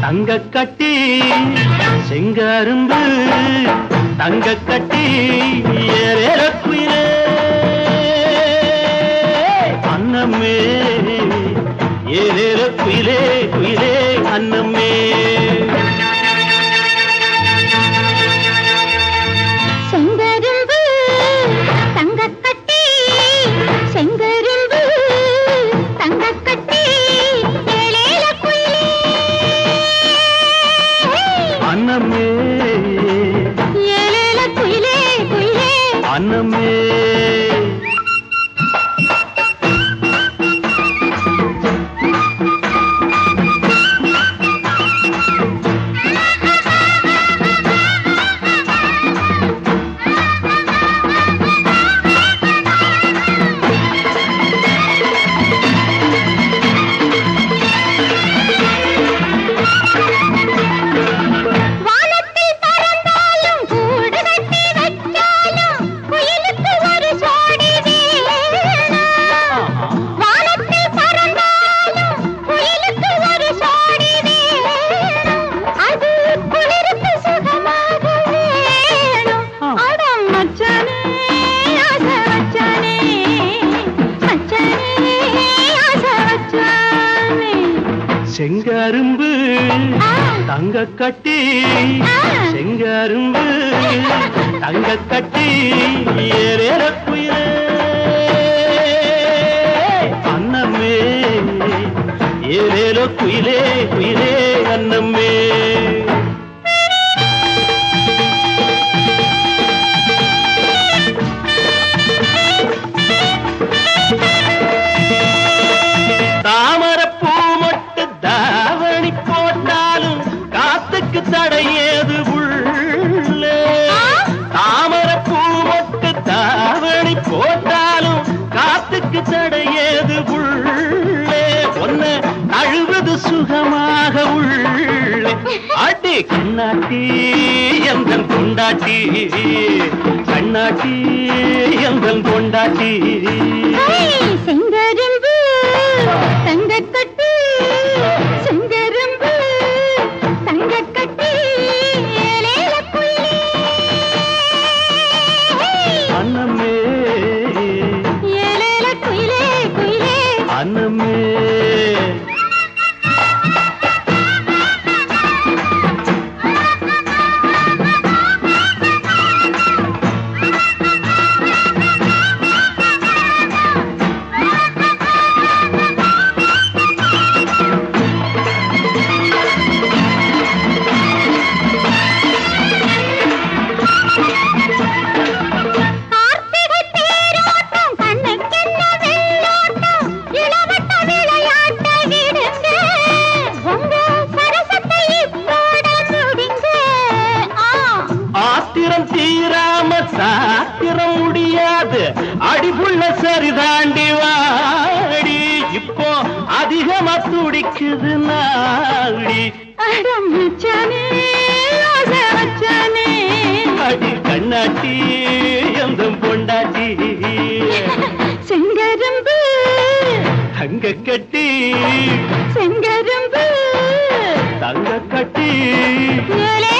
தங்க கட்டி செங்கரும்பு தங்க கட்டி ஏற குயிலே அன்னமே ஏற குயிலே குயிலே அன்னமே செங்கரும்பு தங்க கட்டி செங்கரும்பு தங்க கட்டி ஏழேல குயிலே அன்னமே ஏழேல குயிலே குயிலே அன்னமே செங்கரும்பு தங்க கட்டி செங்கரும்பு தங்க கட்டி ஏற குயிலே அன்னமே ஏற குயிலே குயிலே அன்னமே தடையேது உள்ளே தாமரப்பூ மொட்டு தாவணி போட்டாலும் காத்துக்கு தடையேது உள்ளே ஒன்ன அழுவது சுகமாக உள்ளே அடி கண்ணாட்டி எந்தன் கொண்டாட்டி கண்ணாட்டி எந்தன் கொண்டாட்டி செங்கரும்பு தங்க கட்டி செங்கரும்பு தங்க கட்டி ஏழேல குயிலே அன்னமே ஏழேல குயிலே குயிலே அன்னமே தீராம சாத்திரம் முடியாது அடிபுள்ள சரிதாண்டி வாடி இப்போ அதிகமா துடிக்குது நாடி அடி கண்ணாட்டி எந்தம் பொண்டாட்டி செங்கரும்பு தங்க கட்டி செங்கரும்பு தங்க கட்டி ஏழே